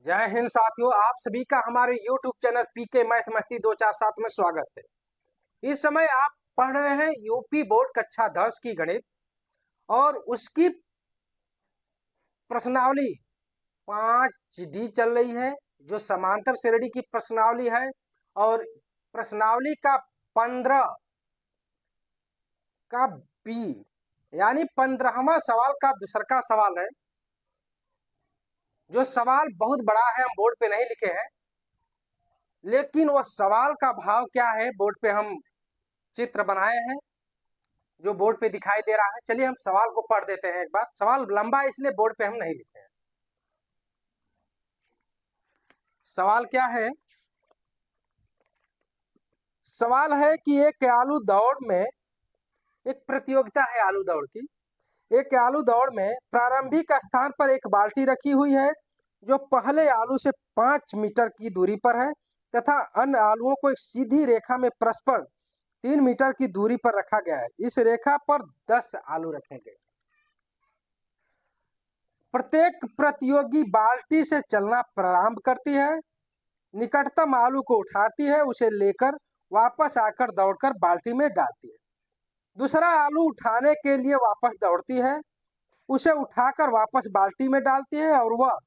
जय हिंद साथियों, आप सभी का हमारे YouTube चैनल पीके मैथमेटिक्स 247 में स्वागत है। इस समय आप पढ़ रहे हैं यूपी बोर्ड कक्षा 10 की गणित और उसकी प्रश्नावली 5D चल रही है, जो समांतर श्रेणी की प्रश्नावली है। और प्रश्नावली का 15 का बी यानी 15वां सवाल का दूसरा सवाल है। जो सवाल बहुत बड़ा है, हम बोर्ड पे नहीं लिखे हैं, लेकिन वह सवाल का भाव क्या है बोर्ड पे हम चित्र बनाए हैं, जो बोर्ड पे दिखाई दे रहा है। चलिए हम सवाल को पढ़ देते हैं एक बार। सवाल लंबा है इसलिए बोर्ड पे हम नहीं लिखे हैं। सवाल क्या है? सवाल है कि एक आलू दौड़ में, एक प्रतियोगिता है आलू दौड़ की। एक आलू दौड़ में प्रारंभिक स्थान पर एक बाल्टी रखी हुई है जो पहले आलू से 5 मीटर की दूरी पर है, तथा अन्य आलुओं को एक सीधी रेखा में परस्पर 3 मीटर की दूरी पर रखा गया है। इस रेखा पर 10 आलू रखे गए। प्रत्येक प्रतियोगी बाल्टी से चलना प्रारंभ करती है, निकटतम आलू को उठाती है, उसे लेकर वापस आकर दौड़कर बाल्टी में डालती है। दूसरा आलू उठाने के लिए वापस दौड़ती है, उसे उठाकर वापस बाल्टी में डालती है, और वह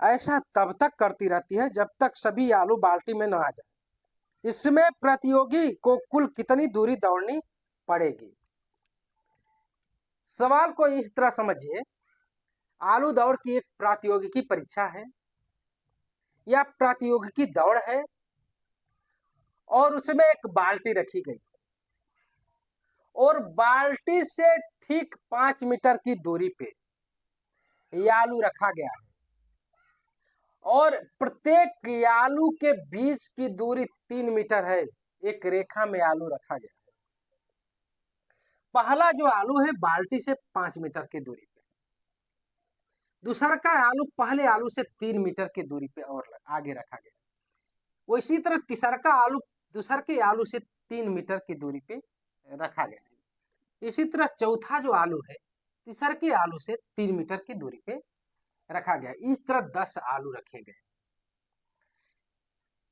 ऐसा तब तक करती रहती है जब तक सभी आलू बाल्टी में न आ जाए। इसमें प्रतियोगी को कुल कितनी दूरी दौड़नी पड़ेगी? सवाल को इस तरह समझिए, आलू दौड़ की एक प्रतियोगिकी परीक्षा है या प्रतियोगिकी दौड़ है, और उसमें एक बाल्टी रखी गई है और बाल्टी से ठीक 5 मीटर की दूरी पे ये आलू रखा गया है, और प्रत्येक आलू के बीच की दूरी 3 मीटर है। एक रेखा में आलू रखा गया है। पहला जो आलू है बाल्टी से 5 मीटर की दूरी पे, दूसरा का आलू पहले आलू से 3 मीटर की दूरी पे और आगे रखा गया। वो इसी तरह तीसरा का आलू दूसर के आलू से 3 मीटर की दूरी पे रखा गया है। इसी तरह चौथा जो आलू है तीसर के आलू से 3 मीटर की दूरी पे रखा गया। इस तरह 10 आलू रखे गए।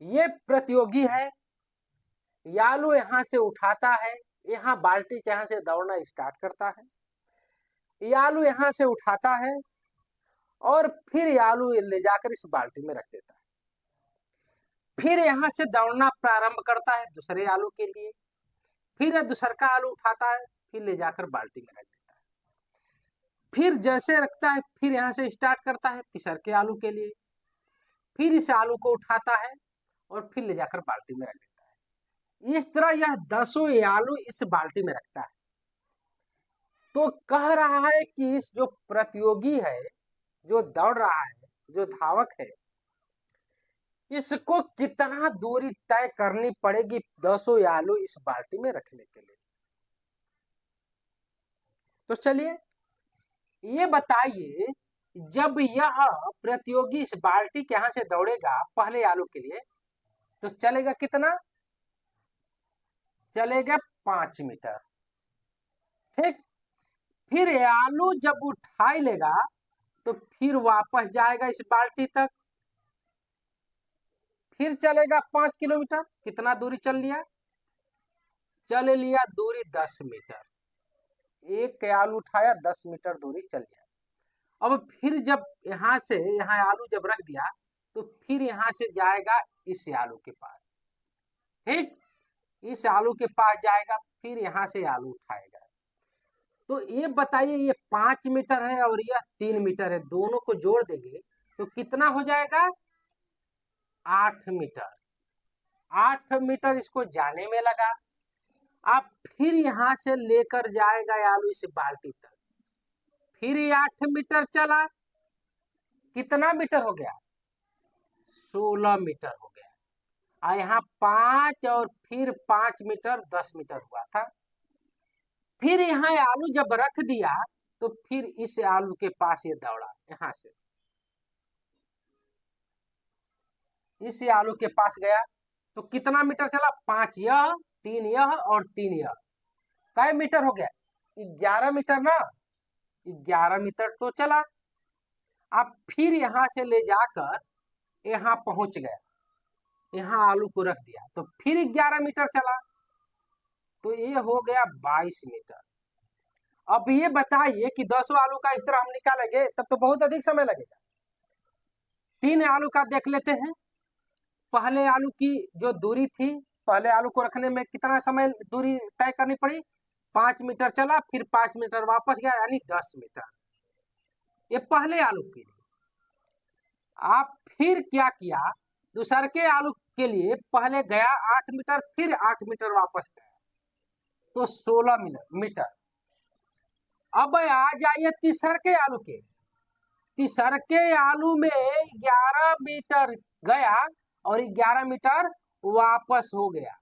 ये प्रतियोगी है, ये आलू यहाँ से उठाता है, यहाँ बाल्टी के यहाँ से दौड़ना स्टार्ट करता है। ये आलू यहाँ से उठाता है और फिर ये आलू ले जाकर इस बाल्टी में रख देता है। फिर यहाँ से दौड़ना प्रारंभ करता है दूसरे आलू के लिए। फिर दूसरा का आलू उठाता है, फिर ले जाकर बाल्टी में रख देता है। फिर जैसे रखता है, फिर यहाँ से स्टार्ट करता है तीसरे के आलू के लिए। फिर इस आलू को उठाता है और फिर ले जाकर बाल्टी में रख देता है। इस तरह यह 10 आलू इस बाल्टी में रखता है। तो कह रहा है कि इस जो प्रतियोगी है, जो दौड़ रहा है, जो धावक है, इसको कितना दूरी तय करनी पड़ेगी 10 आलू इस बाल्टी में रखने के लिए। तो चलिए ये बताइए, जब यह प्रतियोगी इस बाल्टी के यहां से दौड़ेगा पहले आलू के लिए, तो चलेगा कितना? चलेगा 5 मीटर। ठीक। फिर आलू जब उठा लेगा तो फिर वापस जाएगा इस बाल्टी तक, फिर चलेगा 5 किलोमीटर। कितना दूरी चल लिया? चल लिया दूरी 10 मीटर। एक आलू उठाया, 10 मीटर दूरी चल गया। अब फिर जब यहाँ से यहाँ आलू जब रख दिया तो फिर यहाँ से जाएगा इस आलू के पास। ठीक, इस आलू के पास जाएगा, फिर यहाँ से आलू उठाएगा। तो ये बताइए, ये 5 मीटर है और यह 3 मीटर है, दोनों को जोड़ देंगे तो कितना हो जाएगा? 8 मीटर। 8 मीटर इसको जाने में लगा। अब फिर यहाँ से लेकर जाएगा आलू इस बाल्टी तक, फिर 8 मीटर चला। कितना मीटर हो गया? 16 मीटर हो गया। यहाँ 5 और फिर 5 मीटर, 10 मीटर हुआ था। फिर यहाँ आलू जब रख दिया तो फिर इस आलू के पास ये दौड़ा, यहाँ से इस आलू के पास गया तो कितना मीटर चला? 5 यह, 3 यह और 3 यह। कै मीटर हो गया? 11 मीटर ना। 11 मीटर तो चला। अब फिर यहाँ से ले जाकर यहाँ पहुंच गया, यहाँ आलू को रख दिया, तो फिर 11 मीटर चला, तो ये हो गया 22 मीटर। अब ये बताइए कि 10 आलू का इस तरह हम निकालेंगे तब तो बहुत अधिक समय लगेगा। 3 आलू का देख लेते हैं। पहले आलू की जो दूरी थी, पहले आलू को रखने में कितना समय दूरी तय करनी पड़ी, 5 मीटर चला, फिर 5 मीटर वापस गया, यानी 10 मीटर। ये पहले आलू के लिए। आप फिर क्या किया, दूसरे के आलू के लिए पहले गया 8 मीटर, फिर 8 मीटर वापस गया, तो 16 मीटर। अब आ जाइए तीसर के आलू के। तीसर के आलू में 11 मीटर गया और 11 मीटर वापस हो गया।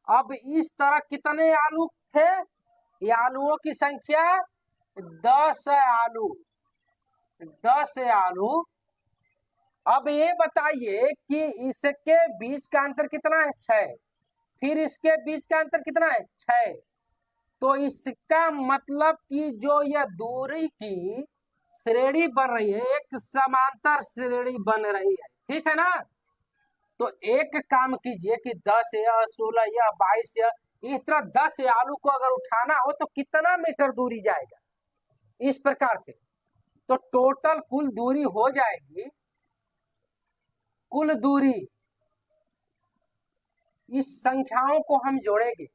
अब इस तरह कितने आलू थे, ये आलूओं की संख्या 10 आलू, 10 आलू। अब ये बताइए कि इसके बीच का अंतर कितना है, 6, फिर इसके बीच का अंतर कितना है, 6। तो इसका मतलब कि जो यह दूरी की श्रेणी बन रही है, एक समांतर श्रेणी बन रही है, ठीक है ना। तो एक काम कीजिए कि 10 या 16 या 22 या इस तरह 10 आलू को अगर उठाना हो तो कितना मीटर दूरी जाएगा, इस प्रकार से। तो टोटल कुल दूरी हो जाएगी, कुल दूरी, इस संख्याओं को हम जोड़ेंगे,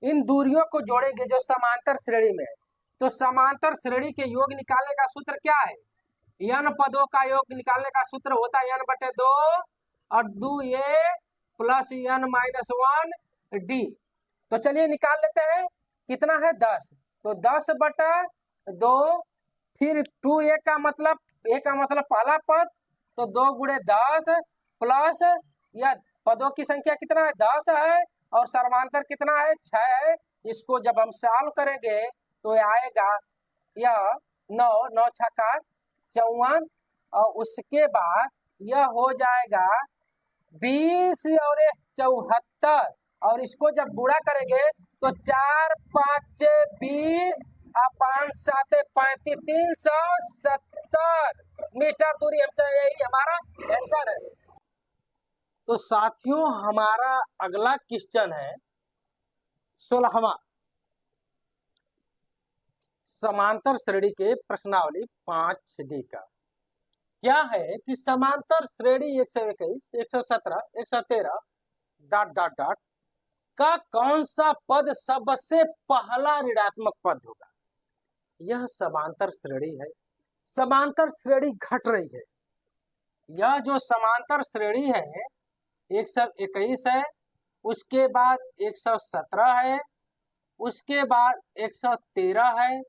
इन दूरियों को जोड़ेंगे जो समांतर श्रेणी में है। तो समांतर श्रेणी के योग निकालने का सूत्र क्या है, n पदों का योग निकालने का सूत्र होता है n/2 और 2a प्लस n-1d। तो चलिए निकाल लेते हैं, कितना है 10, तो 10/2, फिर 2a का मतलब, a का मतलब पहला पद, तो 2 गुणे 10 प्लस, या पदों की संख्या कितना है 10 है और सर्वांतर कितना है 6 है। इसको जब हम सॉल्व करेंगे तो आएगा यह 9, 9 छक्का 54, और उसके बाद यह हो जाएगा 20 और 74, और इसको जब गुणा करेंगे तो 4 5 20 और 5 7 35, 370 मीटर दूरी हम, यही हमारा आंसर है। तो साथियों हमारा अगला क्वेश्चन है 16वां, समांतर श्रेणी के प्रश्नावली 5D का। क्या है कि समांतर श्रेणी 121, 117, 113 ... का कौन सा पद सबसे पहला ऋणात्मक पद होगा। यह समांतर श्रेणी है, समांतर श्रेणी घट रही है। यह जो समांतर श्रेणी है 121 है, उसके बाद 117 है, उसके बाद 113 है,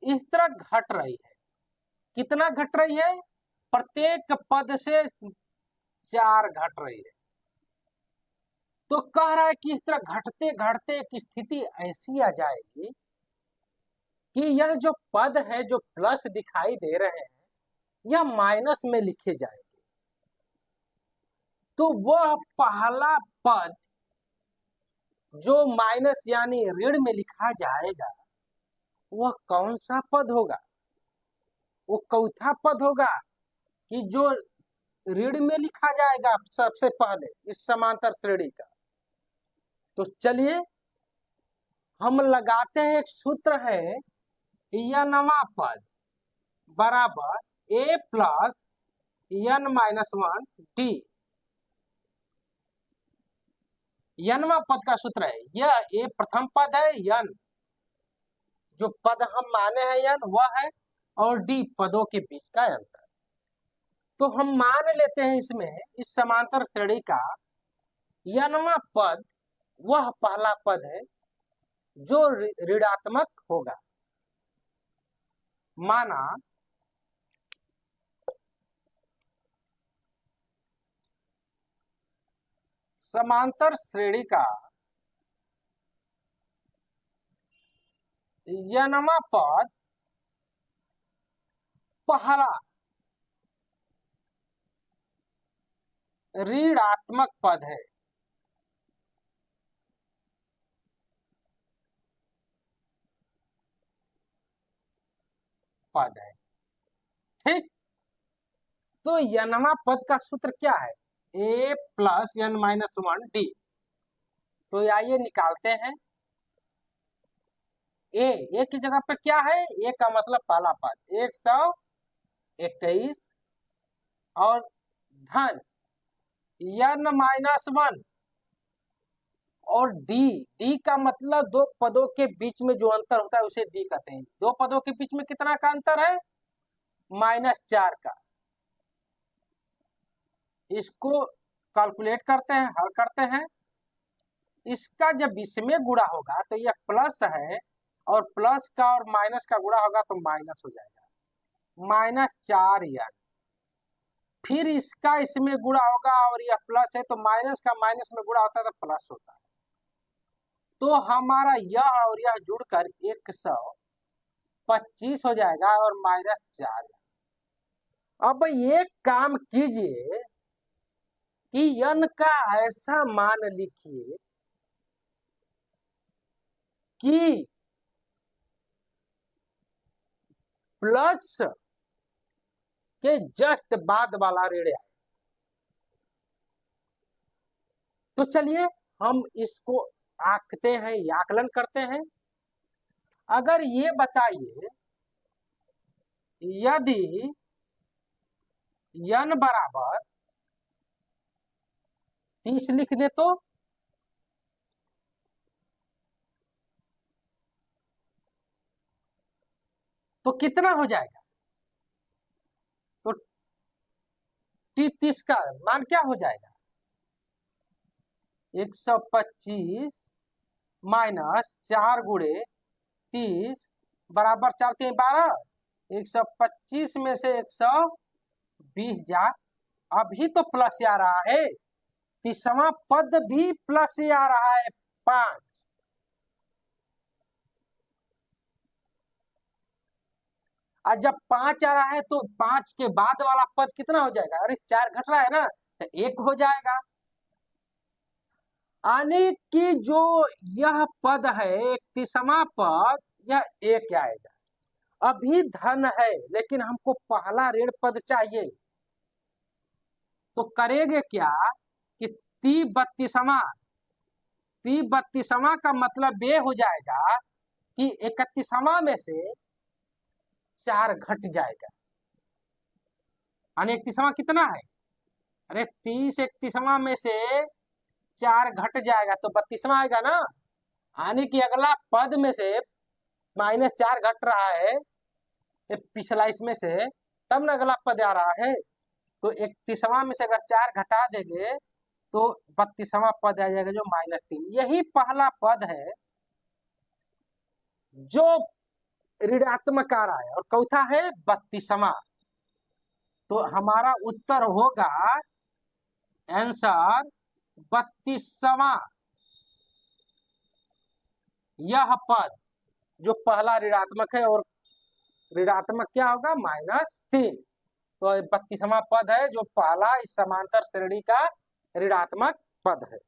इस तरह घट रही है। कितना घट रही है, प्रत्येक पद से 4 घट रही है। तो कह रहा है कि इस तरह घटते घटते एक स्थिति ऐसी आ जाएगी कि यह जो पद है, जो प्लस दिखाई दे रहे हैं, यह माइनस में लिखे जाएंगे। तो वह पहला पद जो माइनस यानी ऋण में लिखा जाएगा, वह कौन सा पद होगा, वो चौथा पद होगा कि जो ऋण में लिखा जाएगा सबसे पहले इस समांतर श्रेणी का। तो चलिए हम लगाते हैं, एक सूत्र है, n पद बराबर a प्लस n-1d। n पद का सूत्र है, यह a प्रथम पद है, n जो पद हम माने हैं n वह है, और d पदों के बीच का अंतर। तो हम मान लेते हैं इसमें, इस समांतर श्रेणी का n पद वह पहला पद है जो ऋणात्मक होगा। माना समांतर श्रेणी का n पद पहला ऋणात्मक पद है। ठीक, तो यनवा पद का सूत्र क्या है, a plus n minus 1 d। तो आइए निकालते हैं। ए की जगह पे क्या है, ए का मतलब पहला पद 121 और धन n माइनस 1 और डी का मतलब दो पदों के बीच में जो अंतर होता है उसे डी कहते हैं। दो पदों के बीच में कितना का अंतर है, -4 का। इसको कैलकुलेट करते हैं, हल करते हैं। इसका जब इसमें गुणा होगा तो यह प्लस है और प्लस का और माइनस का गुणा होगा तो माइनस हो जाएगा, -4n। फिर इसका इसमें गुणा होगा और यह प्लस है तो माइनस का माइनस में गुणा होता है तो प्लस होता है। तो हमारा यह और यह जुड़कर 125 हो जाएगा और -4। अब एक काम कीजिए कि n का ऐसा मान लिखिए कि प्लस के जस्ट बाद वाला ऋण है। तो चलिए हम इसको आंकते हैं, आकलन करते हैं। अगर ये बताइए यदि n बराबर 30 लिख दे तो कितना हो जाएगा, तो 30 का मान क्या हो जाएगा, 125 माइनस 4 गुणे 30 बराबर 4 3 12। 125 में से 120 जा, अभी तो प्लस आ रहा है, 30वां पद भी प्लस आ रहा है 5। और जब 5 आ रहा है तो 5 के बाद वाला पद कितना हो जाएगा, अरे 4 घट रहा है ना तो 1 हो जाएगा। यानी कि जो यह पद है 31वां पद, यह 1 आएगा। अभी धन है लेकिन हमको पहला ऋण पद चाहिए, तो करेंगे क्या कि 32वां का मतलब ये हो जाएगा कि 31वां में से 4 घट जाएगा। यानी 31वां कितना है, अरे 30 31वां में से 4 घट जाएगा तो 32वां आएगा ना। यानी कि अगला पद में से -4 घट रहा है पिछला इसमें से, तब ना अगला पद आ रहा है। तो 31वां में से अगर 4 घटा देंगे तो 32वां पद आ जाएगा जो -3। यही पहला पद है जो ऋणात्मक आ रहा है और चौथा है 32वां। तो हमारा उत्तर होगा आंसर 32वां। यह पद जो पहला ऋणात्मक है और ऋणात्मक क्या होगा, -3। तो 32वां पद है जो पहला इस समांतर श्रेणी का ऋणात्मक पद है।